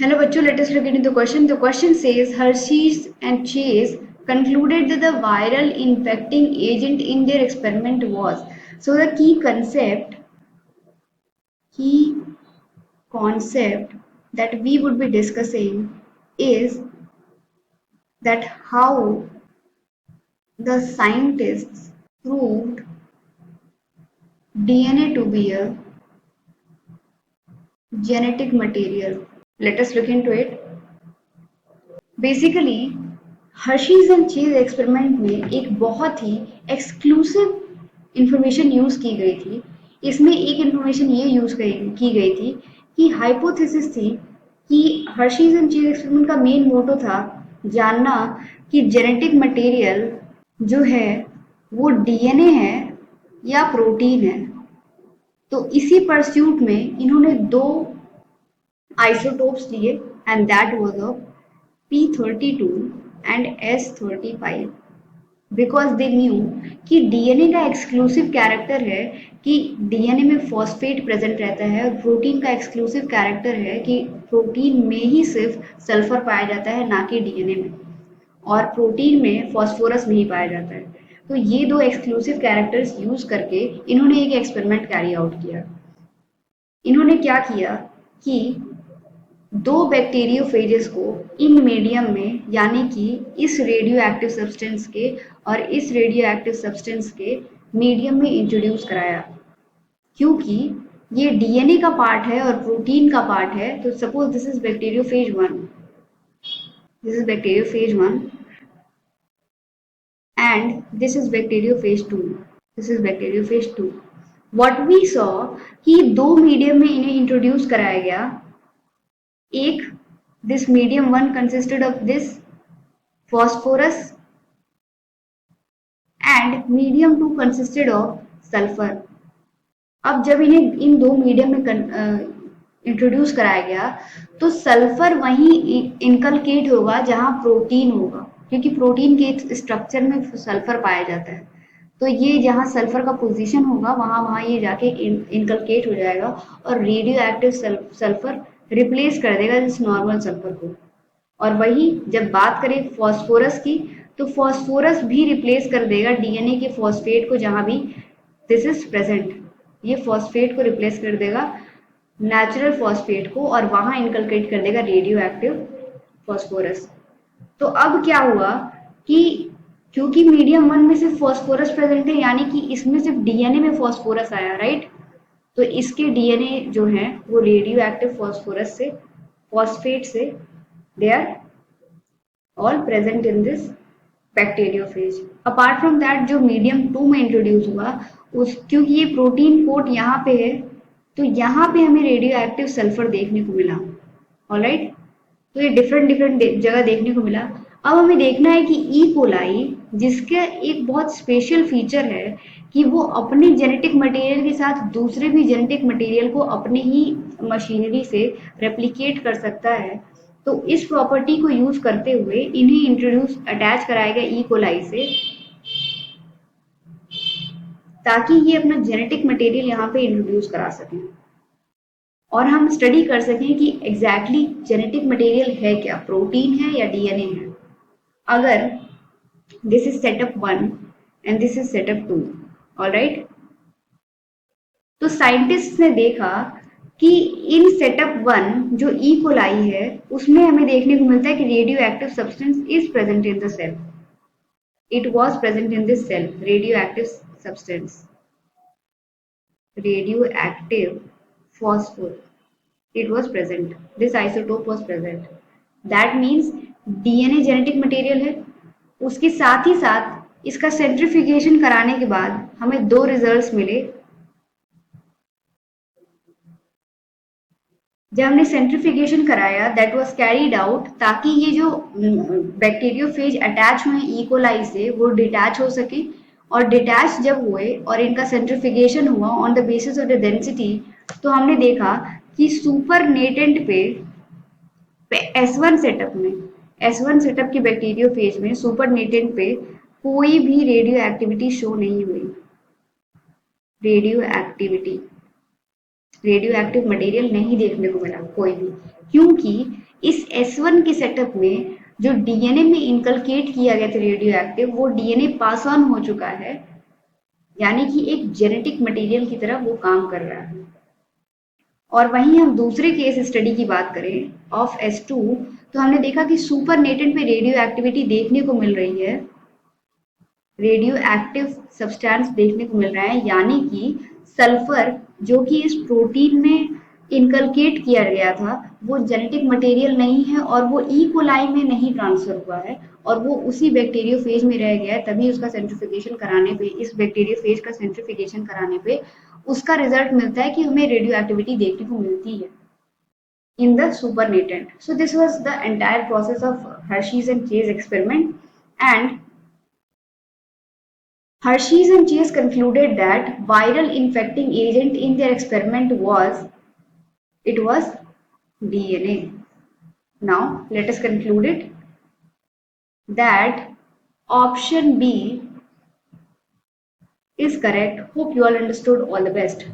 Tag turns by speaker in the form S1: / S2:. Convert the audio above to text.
S1: Hello, bachcho. Let us look into the question. The question says Hershey's and Chase concluded that the viral infecting agent in their experiment was. So the key concept that we would be discussing is that how the scientists proved DNA to be a genetic material. Let us look into it. Basically Hershey's and चीज experiment में एक बहुत ही exclusive information use की गई थी। इसमें एक information ये यूज की गई थी कि हाइपोथेसिस थी कि हर्शीज एंड चीज एक्सपेरिमेंट का मेन मोटो था जानना कि जेनेटिक मटेरियल जो है वो डीएनए है या प्रोटीन है। तो इसी परस्यूट में इन्होंने दो isotopes लिए and that was of P32 and S35 because they knew कि डीएनए का एक्सक्लूसिव कैरेक्टर है कि डीएनए में फॉस्फेट प्रेजेंट रहता है और प्रोटीन का एक्सक्लूसिव कैरेक्टर है कि प्रोटीन में ही सिर्फ सल्फर पाया जाता है ना कि डीएनए में, और प्रोटीन में फॉस्फोरस नहीं पाया जाता है। तो ये दो एक्सक्लूसिव कैरेक्टर्स यूज करके इन्होंने एक एक्सपेरिमेंट कैरी आउट किया। इन्होंने क्या किया कि दो बैक्टीरियोफेजेस को इन मीडियम में यानी कि इस रेडियो एक्टिव सब्सटेंस के और इस रेडियो एक्टिव सब्सटेंस के मीडियम में इंट्रोड्यूस कराया। क्योंकि ये डीएनए का पार्ट है और प्रोटीन का पार्ट है, तो suppose this is bacteriophage 1, this is bacteriophage 1 and this is bacteriophage 2, this is bacteriophage 2। what we saw कि दो मीडियम में इन्हें इंट्रोड्यूस कराया गया। एक this medium 1 consisted of this phosphorus and medium 2 consisted of sulfur। अब जब इन्हें इन दो मीडियम में इंट्रोड्यूस कराया गया तो सल्फर वहीं इनकलकेट होगा जहां प्रोटीन होगा, क्योंकि प्रोटीन के स्ट्रक्चर में सल्फर पाया जाता है। तो ये जहां सल्फर का पोजीशन होगा वहां वहां ये जाके इनकलकेट हो जाएगा और रेडियो एक्टिव सल्फर रिप्लेस कर देगा इस नॉर्मल सल्फर को। और वही जब बात करें फॉस्फोरस की, तो फॉस्फोरस भी रिप्लेस कर देगा डीएनए के फॉस्फेट को जहां भी दिस इज प्रेजेंट। ये फॉस्फेट को रिप्लेस कर देगा नेचुरल फॉस्फेट को और वहां इनकलकेट कर देगा रेडियो एक्टिव फॉस्फोरस। तो अब क्या हुआ कि क्योंकि मीडियम 1 में सिर्फ फॉस्फोरस प्रेजेंट है यानी कि इसमें सिर्फ डीएनए में फॉस्फोरस आया, राइट। तो इसके डीएनए जो है वो रेडियो एक्टिव फॉस्फोरस से फॉस्फेट से they are all present in this bacteriophage. Apart from that जो मीडियम 2 में इंट्रोड्यूस हुआ उस क्योंकि ये प्रोटीन कोट यहाँ पे है तो यहाँ पे हमें रेडियो एक्टिव सल्फर देखने को मिला। ऑलराइट, तो ये डिफरेंट डिफरेंट जगह देखने को मिला। अब हमें देखना है कि ई कोलाई जिसके एक बहुत स्पेशल फीचर है कि वो अपने जेनेटिक मटेरियल के साथ दूसरे भी जेनेटिक मटेरियल को अपने ही मशीनरी से रेप्लिकेट कर सकता है। तो इस प्रॉपर्टी को यूज करते हुए इन्हें इंट्रोड्यूस अटैच कराया गया ई कोलाई से ताकि ये अपना जेनेटिक मटेरियल यहाँ पे इंट्रोड्यूस करा सकें और हम स्टडी कर सकें कि एग्जैक्टली जेनेटिक मटेरियल है क्या, प्रोटीन है या डीएनए है। अगर this is setup 1 and this is setup 2, alright. तो साइंटिस्ट ने देखा कि इन सेटअप 1 जो ई कोलाई है उसमें हमें देखने को मिलता है कि radio active substance is present in the cell. It was present in this cell, radio active substance, radioactive phosphor, it was present, this isotope was present। that means DNA genetic material है। उसके साथ ही साथ इसका centrifugation कराने के बाद हमें दो रिजल्ट्स मिले। जब हमने सेंट्रीफ्यूगेशन कराया दैट वाज कैरीड आउट ताकि ये जो बैक्टीरियोफेज अटैच हुए ई कोलाई से वो डिटैच हो सके, और डिटैच जब हुए और इनका सेंट्रीफ्यूगेशन हुआ on the basis of the density, तो हमने देखा कि सुपर नेटेंट पे S1 सेटअप में, S1 सेटअप के बैक्टीरियोफेज में सुपर नेटेंट पे कोई भी रेडियो एक्टिविटी शो नहीं हुई। Radio activity, radio active material नहीं देखने को मिला कोई भी, क्योंकि इस S1 के सेटअप में जो डीएनए में इनकलकेट किया गया था रेडियो एक्टिव, वो डीएनए पास ऑन हो चुका है, यानी कि एक जेनेटिक मटेरियल की तरह वो काम कर रहा है। और वहीं हम दूसरे केस स्टडी की बात करें ऑफ S2, तो हमने देखा कि सुपर नेटेंट पे रेडियो एक्टिविटी देखने को मिल रही है, रेडियो एक्टिव सब्सटेंस देखने को मिल रहा है, यानी कि सल्फर जो कि इस प्रोटीन में इनकलकेट किया गया था वो जेनेटिक मटेरियल नहीं है और वो ई कोलाई में नहीं ट्रांसफर हुआ है और वो उसी बैक्टीरियोफेज में रह गया है, तभी उसका सेंट्रीफिकेशन कराने पे, इस बैक्टीरियोफेज का सेंट्रीफिकेशन कराने पे उसका रिजल्ट मिलता है कि हमें रेडियो एक्टिविटी देखने को मिलती है in the supernatant. So this was the entire process of Hershey's and Chase experiment, and Hershey's and Chase concluded that viral infecting agent in their experiment was DNA. Now let us conclude it that option B is correct. Hope you all understood. All the best.